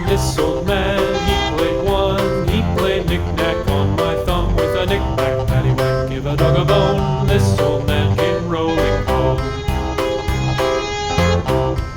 This old man, he played one. He played knick-knack on my thumb with a knick-knack, paddywhack, give a dog a bone. This old man came rolling home.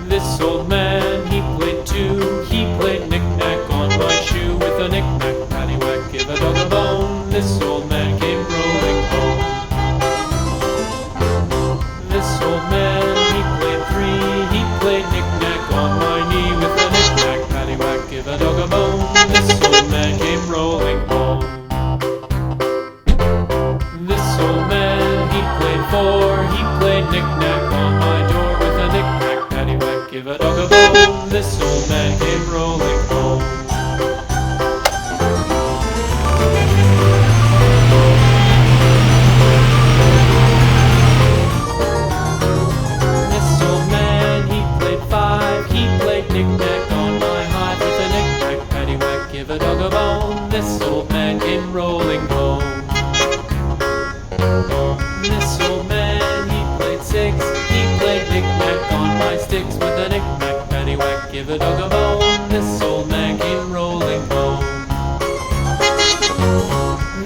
This old man, he played two. He played knick-knack on my shoe with a knick-knack, paddywhack, give a dog a bone. This old man came rolling home. This old man, he played three. He played knick-knack on my knee with a knick-knack, paddywhack, give a dog a bone. This old man came rolling home. This old man, he played four. He played knick-knack on my door with a knick-knack, paddywhack, give a dog a bone. This old man came rolling home. This old man, he played five. He played knick-knack on my hive with a knick-knack, paddywhack, give a dog a bone. This old man came rolling home. This old man, he played six. He played knick-knack on my sticks with a knick-knack, paddywhack, give a dog a bone. This old man came rolling home.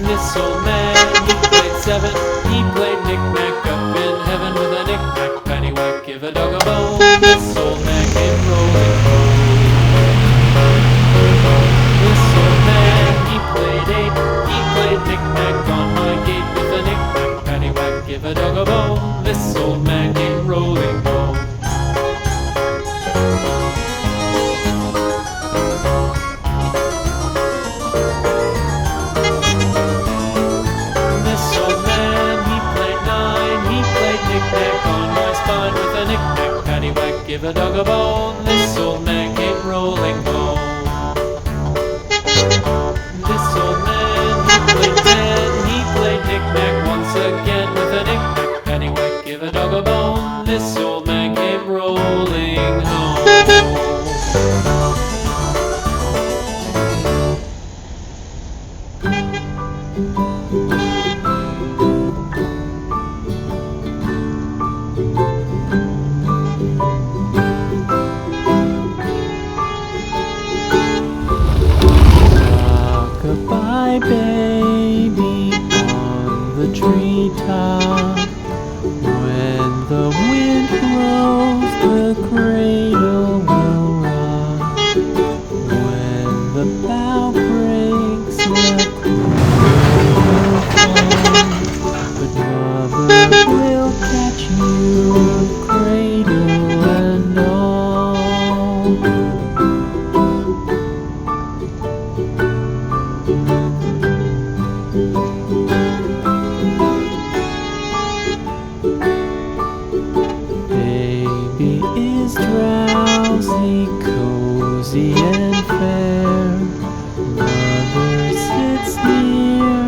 This old man, he played seven. He played knick-knack up in heaven with a knick-knack, paddywhack, give a dog a bone. This old man came rolling home. This old man, he played eight. He played knick-knack on my gate with a knick-knack, paddywhack, give a dog a bone. This old man came rolling home. This old man, he played nine. He played knick-knack on my spine with a knick-knack, paddywhack, give a dog a bone. This old man came rolling home. This old man, he played ten. He played knick-knack once again with a knick-knack, paddywhack, give a dog a bone. This old man came rolling home. Rock-a-bye, baby, on the treetop. When the wind blows, the cradle will rock. When the bough breaks, the cradle will fall. But mother will catch you, cradle and all. Baby is drowsy, cozy and fair. Mother sits near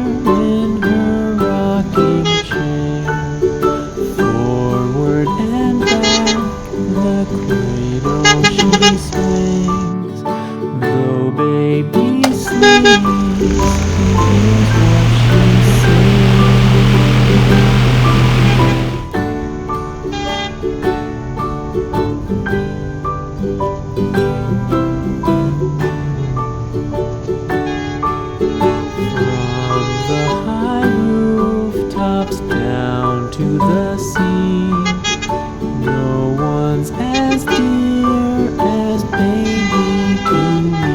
in her rocking chair. Forward and back, the cradle she swings. Though baby sleeps, he hears what she sings. From the high rooftops down to the sea, no one's as dear as baby to me.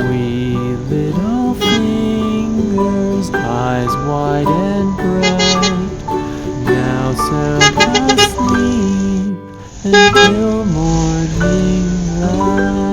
Wee little fingers, eyes wide and bright, now sound asleep until morning light.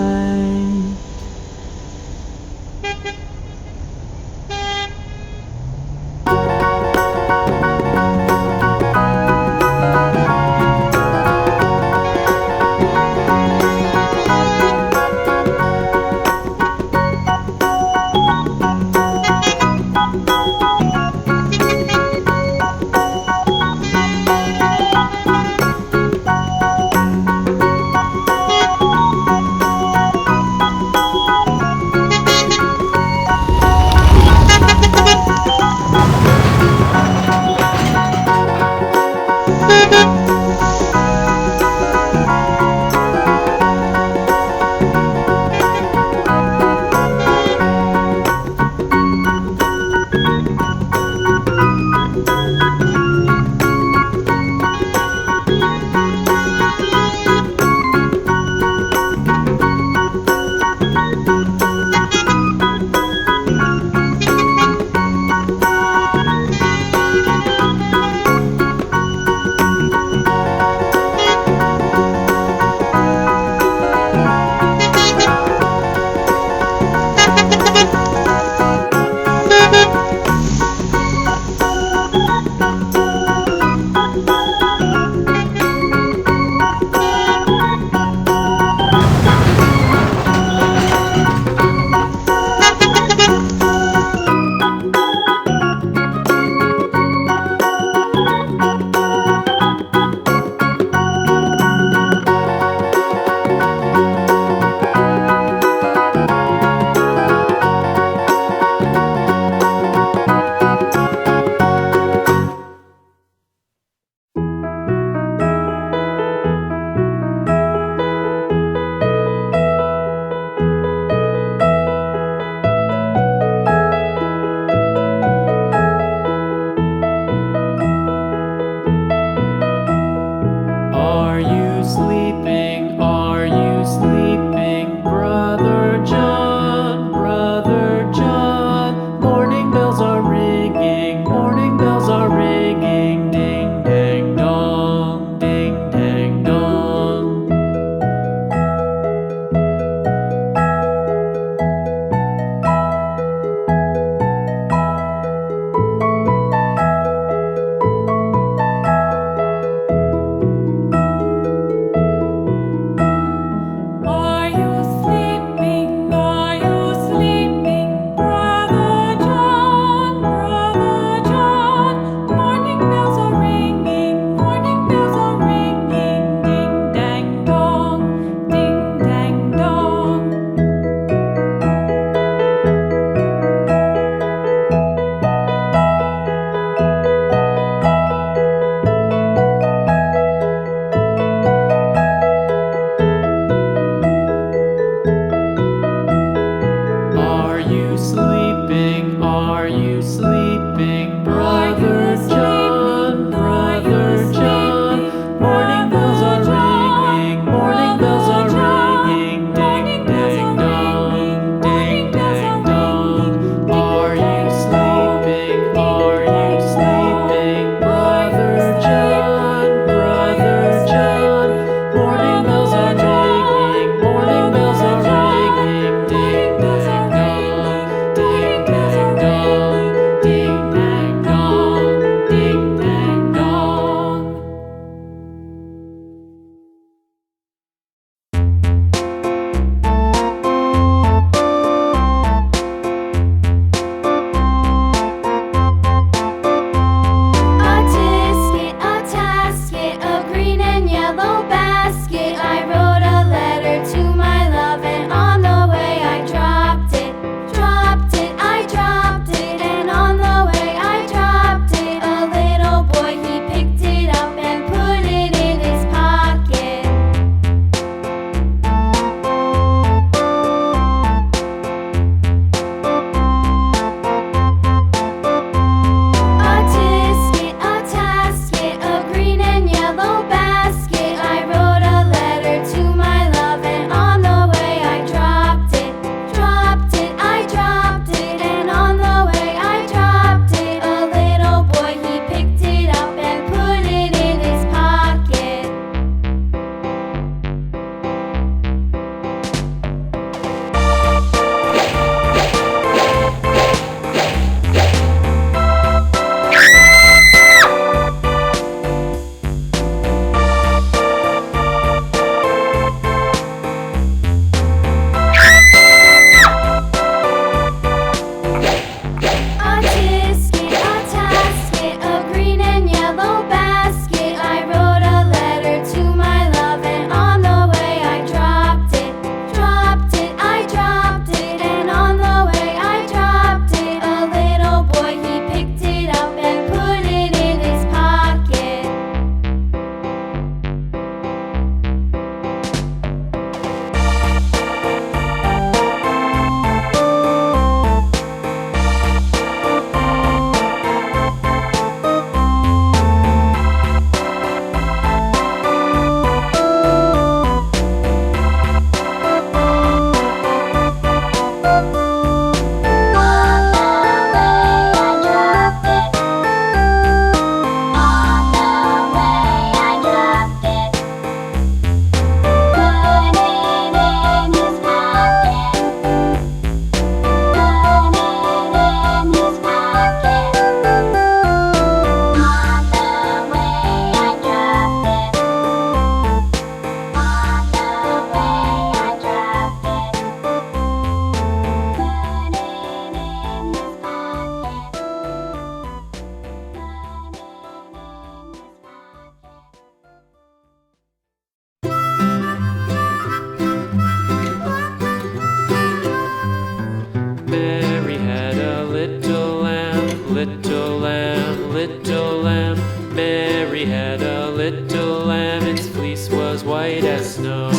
little lamb, little lamb. Mary had a little lamb, its fleece was white as snow.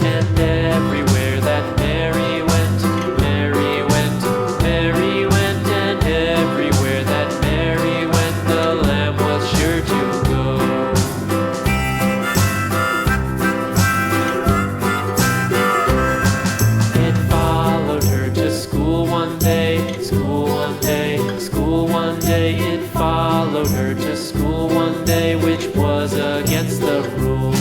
And everywhere that Mary went, Mary went, Mary went. And everywhere that Mary went, the lamb was sure to go. It followed her to school one day, school one day, school one day. It followed her to school one day, which was against the rules.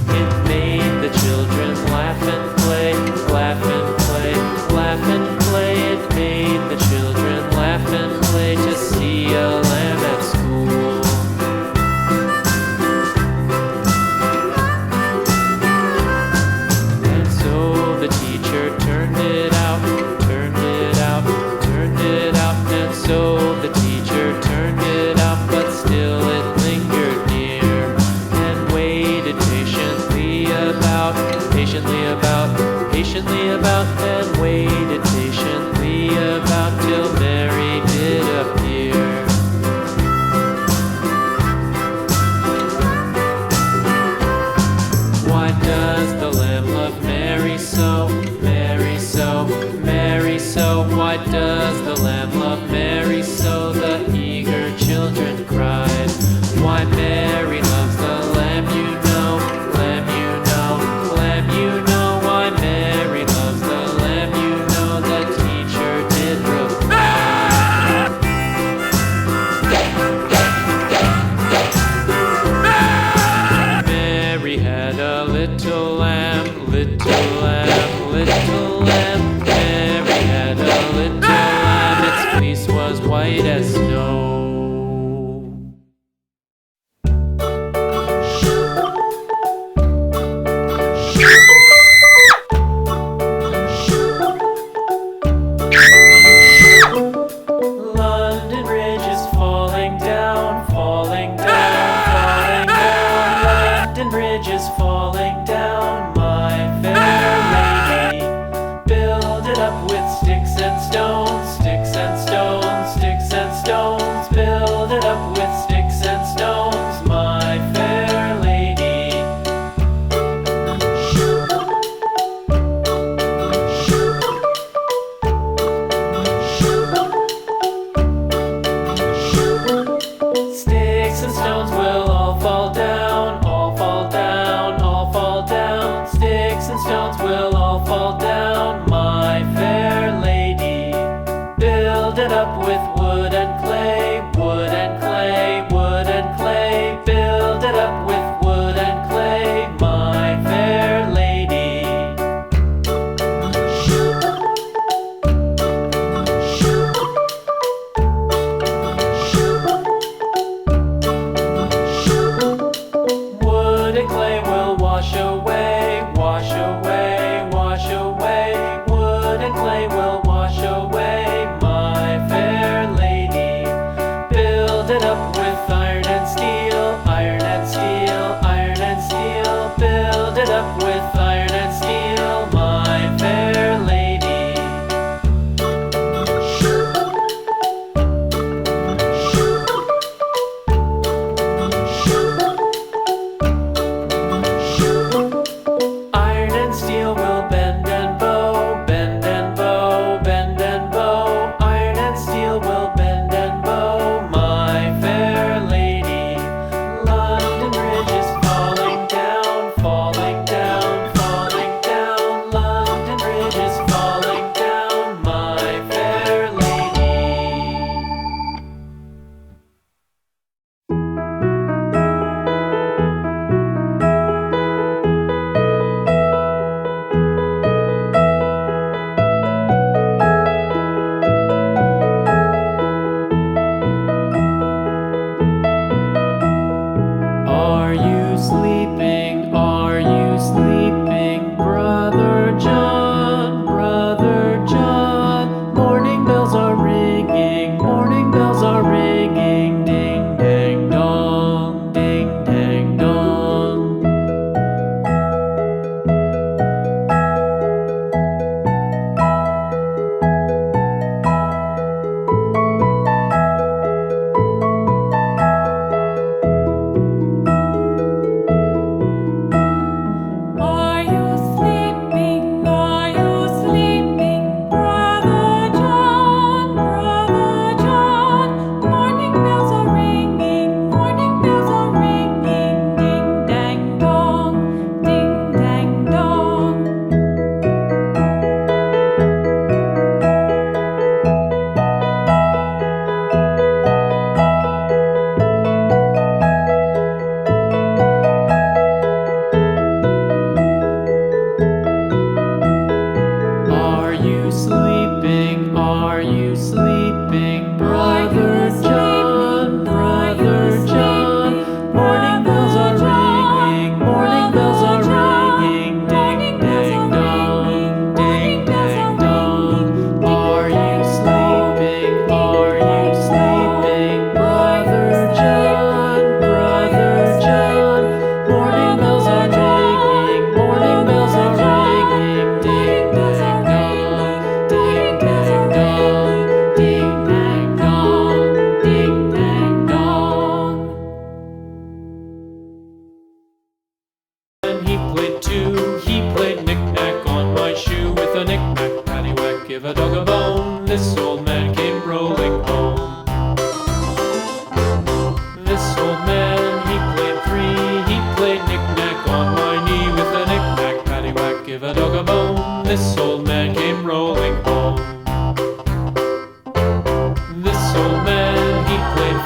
It made the children laugh and play, laugh and play, laugh and play. It made the children laugh and play to see a lamb at school. And so the teacher turned it out, turned it out, turned it out. And so the teacher turned it out, but still it lingered near and waited patiently about, patiently about, patiently about, and waited patiently about till Mary did appear. Why does the lamb love Mary so, Mary so, Mary so? Why does the lamb love Mary so? The eager children cried. Why Mary loves the lamb, you know, lamb, you know, lamb, you know. Why Mary loves the lamb, you know, the teacher did reply. Mary had a little lamb, little lamb, little lamb. Mary had a little lamb, its fleece was white as snow. London Bridge is falling down, falling down, falling down. London Bridge is falling down, my fair lady. Build it up with sticks and stones, sticks and stones, sticks and stones. Build it up with sticks and stones, my fair lady. Sticks and stones will all fall down, all fall down, all fall down. Sticks and stones will all fall down, my fair lady. Build it up with wood and clay, wood and clay, wood and clay. Build it up with wood and clay, my fair lady. Wood and clay will wash away, wash away, wash away. Wood and clay will wash away, my fair lady. Build it up with iron and steel, iron and steel, iron and steel. Build it up with iron and steel, my fair lady. Iron and steel will bend and bow, bend and bow, bend and bow. Iron and steel will bend and bow, my fair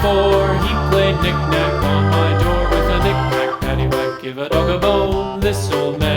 before. He played knick-knack on my door with a knick-knack, paddywhack, give a dog a bone. This old man